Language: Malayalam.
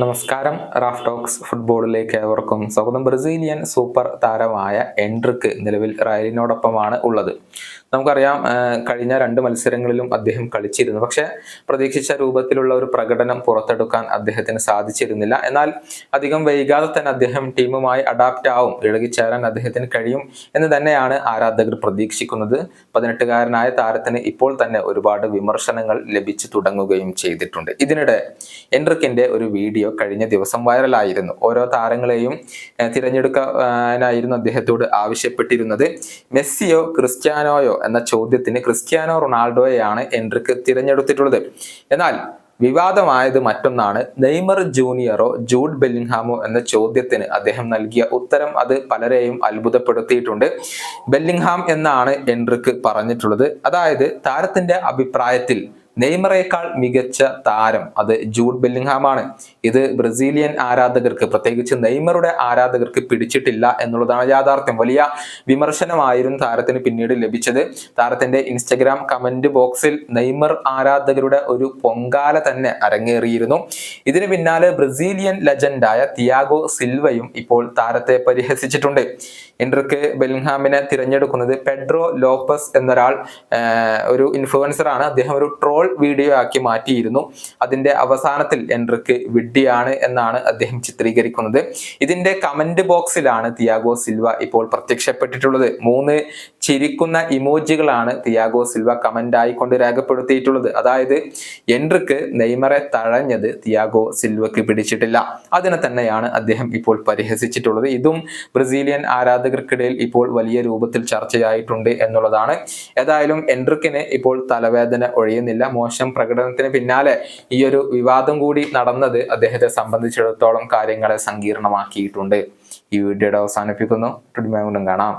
നമസ്കാരം. റാഫ് ടോക്സ് ഫുട്ബോളിലേക്ക് ഏവർക്കും സ്വാഗതം. ബ്രസീലിയൻ സൂപ്പർ താരമായ എൻട്രിക്ക് നിലവിൽ റയലിനോടൊപ്പമാണ് ഉള്ളത്. നമുക്കറിയാം, കഴിഞ്ഞ 2 മത്സരങ്ങളിലും അദ്ദേഹം കളിച്ചിരുന്നു. പക്ഷെ പ്രതീക്ഷിച്ച രൂപത്തിലുള്ള ഒരു പ്രകടനം പുറത്തെടുക്കാൻ അദ്ദേഹത്തിന് സാധിച്ചിരുന്നില്ല. എന്നാൽ അധികം വൈകാതെ തന്നെ അദ്ദേഹം ടീമുമായി അഡാപ്റ്റ് ആവും, ഇഴകിച്ചേരാൻ അദ്ദേഹത്തിന് കഴിയും എന്ന് തന്നെയാണ് ആരാധകർ പ്രതീക്ഷിക്കുന്നത്. 18-കാരനായ താരത്തിന് ഇപ്പോൾ തന്നെ ഒരുപാട് വിമർശനങ്ങൾ ലഭിച്ചു തുടങ്ങുകയും ചെയ്തിട്ടുണ്ട്. ഇതിനിടെ എൻട്രിക്കിന്റെ ഒരു വീഡിയോ കഴിഞ്ഞ ദിവസം വൈറലായിരുന്നു. ഓരോ താരങ്ങളെയും തിരഞ്ഞെടുക്കാനായിരുന്നു അദ്ദേഹത്തോട് ആവശ്യപ്പെട്ടിരുന്നത്. മെസ്സിയോ ക്രിസ്ത്യാനോയോ എന്ന ചോദ്യത്തിന് ക്രിസ്ത്യാനോ റൊണാൾഡോയെയാണ് എൻട്രിക്ക് തിരഞ്ഞെടുത്തിട്ടുള്ളത്. എന്നാൽ വിവാദമായത് മറ്റൊന്നാണ്. നെയ്മർ ജൂനിയറോ ജൂഡ് ബെല്ലിംഗ്ഹാമോ എന്ന ചോദ്യത്തിന് അദ്ദേഹം നൽകിയ ഉത്തരം അത് പലരെയും അത്ഭുതപ്പെടുത്തിയിട്ടുണ്ട്. ബെല്ലിംഗ്ഹാം എന്നാണ് എൻട്രിക്ക് പറഞ്ഞിട്ടുള്ളത്. അതായത് താരത്തിന്റെ അഭിപ്രായത്തിൽ നെയ്മറേക്കാൾ മികച്ച താരം അത് ജൂഡ് ബെല്ലിംഗ്ഹാം ആണ്. ഇത് ബ്രസീലിയൻ ആരാധകർക്ക്, പ്രത്യേകിച്ച് നെയ്മറുടെ ആരാധകർക്ക് പിടിച്ചിട്ടില്ല എന്നുള്ളതാണ് യാഥാർത്ഥ്യം. വലിയ വിമർശനമായിരുന്നു താരത്തിന് പിന്നീട് ലഭിച്ചത്. താരത്തിന്റെ ഇൻസ്റ്റഗ്രാം കമന്റ് ബോക്സിൽ നെയ്മർ ആരാധകരുടെ ഒരു പൊങ്കാല തന്നെ അരങ്ങേറിയിരുന്നു. ഇതിന് പിന്നാലെ ബ്രസീലിയൻ ലെജൻഡായ തിയാഗോ സിൽവയും ഇപ്പോൾ താരത്തെ പരിഹസിച്ചിട്ടുണ്ട്. എൻട്രിക്ക് ബെല്ലിംഗ്ഹാമിനെ തിരഞ്ഞെടുക്കുന്നത് പെഡ്രോ ലോപ്പസ് എന്നൊരാൾ, ഒരു ഇൻഫ്ലുവൻസർ ആണ്. അദ്ദേഹം ഒരു ട്രോൾ വീഡിയോ ആക്കി മാറ്റിയിരുന്നു. അതിന്റെ അവസാനത്തിൽ എൻട്രിക്ക് വിഡ്ഢിയാണ് എന്നാണ് അദ്ദേഹം ചിത്രീകരിക്കുന്നത്. ഇതിന്റെ കമന്റ് ബോക്സിലാണ് തിയാഗോ സിൽവ ഇപ്പോൾ പ്രത്യക്ഷപ്പെട്ടിട്ടുള്ളത്. 3 ചിരിക്കുന്ന ഇമോജികളാണ് തിയാഗോ സിൽവ കമന്റ് ആയിക്കൊണ്ട് രേഖപ്പെടുത്തിയിട്ടുള്ളത്. അതായത് എൻട്രിക്ക് നെയ്മറെ തഴഞ്ഞത് തിയാഗോ സിൽവക്ക് പിടിച്ചിട്ടില്ല. അതിനെ തന്നെയാണ് അദ്ദേഹം ഇപ്പോൾ പരിഹസിച്ചിട്ടുള്ളത്. ഇതും ബ്രസീലിയൻ ആരാധകർക്കിടയിൽ ഇപ്പോൾ വലിയ രൂപത്തിൽ ചർച്ചയായിട്ടുണ്ട് എന്നുള്ളതാണ്. ഏതായാലും എൻട്രിക്കിന് ഇപ്പോൾ തലവേദന ഒഴിയുന്നില്ല. മോശം പ്രകടനത്തിന് പിന്നാലെ ഈ ഒരു വിവാദം കൂടി നടന്നത് അദ്ദേഹത്തെ സംബന്ധിച്ചിടത്തോളം കാര്യങ്ങളെ സങ്കീർണമാക്കിയിട്ടുണ്ട്. ഈ വീഡിയോയുടെ അവസാനിപ്പിക്കുന്നു. കാണാം.